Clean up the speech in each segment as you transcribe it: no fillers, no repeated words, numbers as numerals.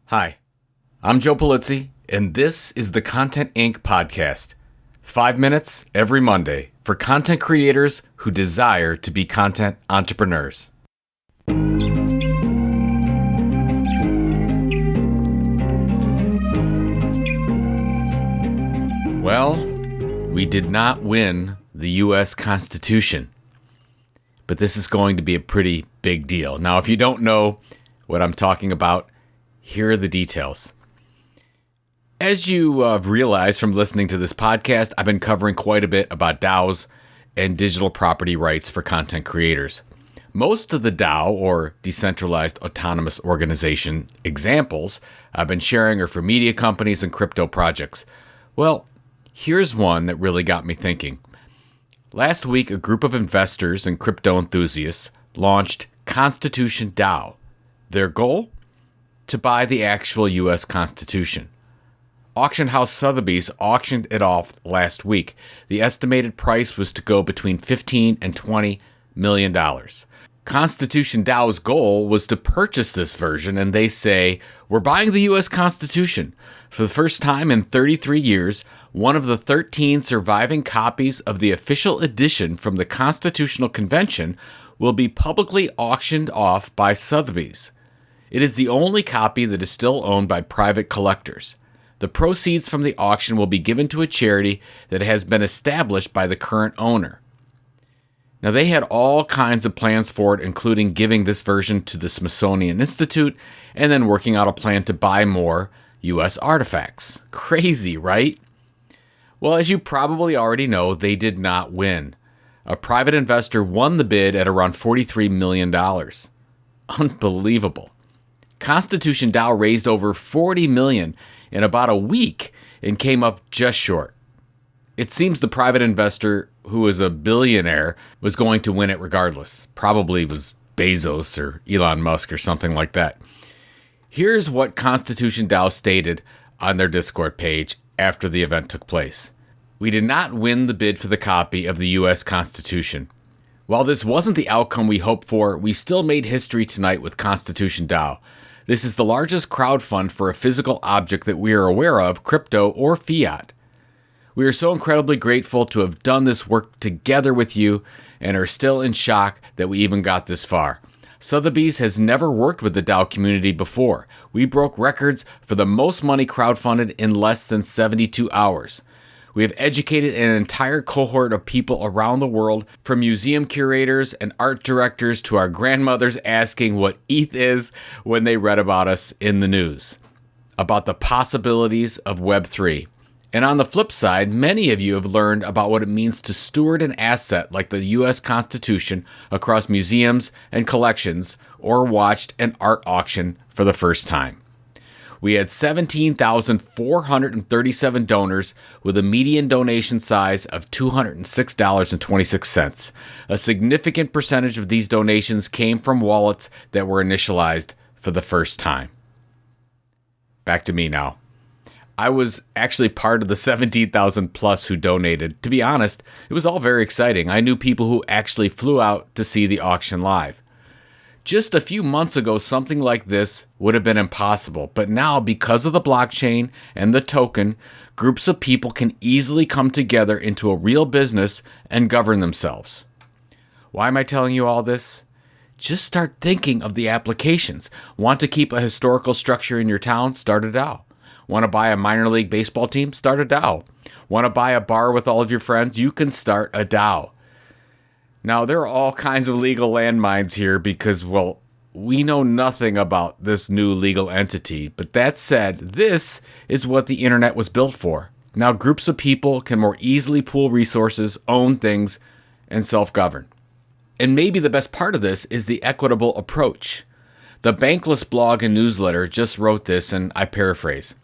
Hi, I'm Joe Polizzi, and this is the Content Inc. podcast. 5 minutes every Monday for content creators who desire to be content entrepreneurs. Well, we did not win the U.S. Constitution, but this is going to be a pretty big deal. Now, if you don't know what I'm talking about, here are the details. As you realized from listening to this podcast, I've been covering quite a bit about DAOs and digital property rights for content creators. Most of the DAO, or decentralized autonomous organization, examples I've been sharing are for media companies and crypto projects. Well, here's one that really got me thinking. Last week, a group of investors and crypto enthusiasts launched ConstitutionDAO. Their goal? To buy the actual U.S. Constitution. Auction house Sotheby's auctioned it off last week. The estimated price was to go between $15 and $20 million. ConstitutionDAO's goal was to purchase this version, and they say, "We're buying the U.S. Constitution. For the first time in 33 years, one of the 13 surviving copies of the official edition from the Constitutional Convention will be publicly auctioned off by Sotheby's. It is the only copy that is still owned by private collectors. The proceeds from the auction will be given to a charity that has been established by the current owner." Now, they had all kinds of plans for it, including giving this version to the Smithsonian Institute and then working out a plan to buy more U.S. artifacts. Crazy, right? Well, as you probably already know, they did not win. A private investor won the bid at around $43 million. Unbelievable. ConstitutionDAO raised over $40 million in about a week and came up just short. It seems the private investor, who is a billionaire, was going to win it regardless. Probably was Bezos or Elon Musk or something like that. Here's what ConstitutionDAO stated on their Discord page after the event took place. "We did not win the bid for the copy of the U.S. Constitution. While this wasn't the outcome we hoped for, we still made history tonight with ConstitutionDAO. This is the largest crowdfund for a physical object that we are aware of, crypto or fiat. We are so incredibly grateful to have done this work together with you and are still in shock that we even got this far. Sotheby's has never worked with the DAO community before. We broke records for the most money crowdfunded in less than 72 hours. We have educated an entire cohort of people around the world, from museum curators and art directors to our grandmothers asking what ETH is when they read about us in the news, about the possibilities of Web3. And on the flip side, many of you have learned about what it means to steward an asset like the U.S. Constitution across museums and collections, or watched an art auction for the first time. We had 17,437 donors with a median donation size of $206.26. A significant percentage of these donations came from wallets that were initialized for the first time." Back to me now. I was actually part of the 17,000 plus who donated. To be honest, it was all very exciting. I knew people who actually flew out to see the auction live. Just a few months ago, something like this would have been impossible, but now, because of the blockchain and the token, groups of people can easily come together into a real business and govern themselves. Why am I telling you all this? Just start thinking of the applications. Want to keep a historical structure in your town? Start a DAO. Want to buy a minor league baseball team? Start a DAO. Want to buy a bar with all of your friends? You can start a DAO. Now, there are all kinds of legal landmines here because, well, we know nothing about this new legal entity. But that said, this is what the internet was built for. Now, groups of people can more easily pool resources, own things, and self-govern. And maybe the best part of this is the equitable approach. The Bankless blog and newsletter just wrote this, and I paraphrase.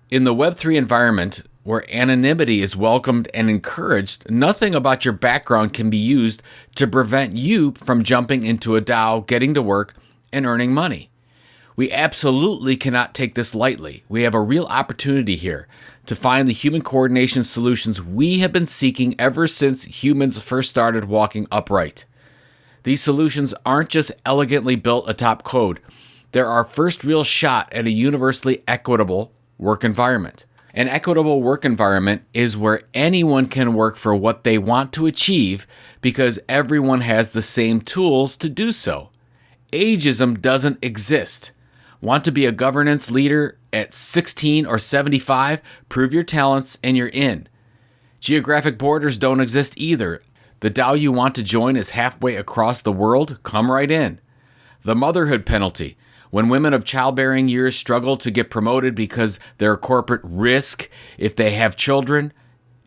"In the Web3 environment, where anonymity is welcomed and encouraged, nothing about your background can be used to prevent you from jumping into a DAO, getting to work, and earning money. We absolutely cannot take this lightly. We have a real opportunity here to find the human coordination solutions we have been seeking ever since humans first started walking upright. These solutions aren't just elegantly built atop code. they're our first real shot at a universally equitable work environment. An equitable work environment is where anyone can work for what they want to achieve because everyone has the same tools to do so. Ageism doesn't exist. Want to be a governance leader at 16 or 75? Prove your talents and you're in. Geographic borders don't exist either. The DAO you want to join is halfway across the world. Come right in. The motherhood penalty. When women of childbearing years struggle to get promoted because they're a corporate risk if they have children,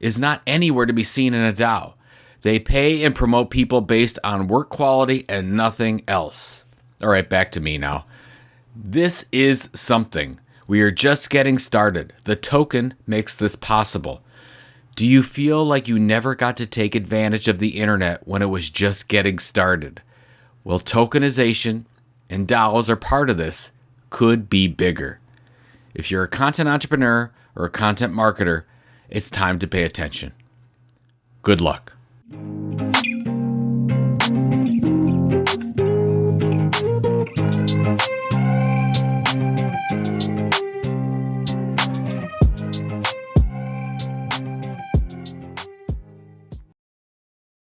is not anywhere to be seen in a DAO. They pay and promote people based on work quality and nothing else. All right, back to me now. This is something. We are just getting started. The token makes this possible. Do you feel like you never got to take advantage of the internet when it was just getting started? Well, tokenization, and DAOs are part of this, could be bigger. If you're a content entrepreneur or a content marketer, it's time to pay attention. Good luck.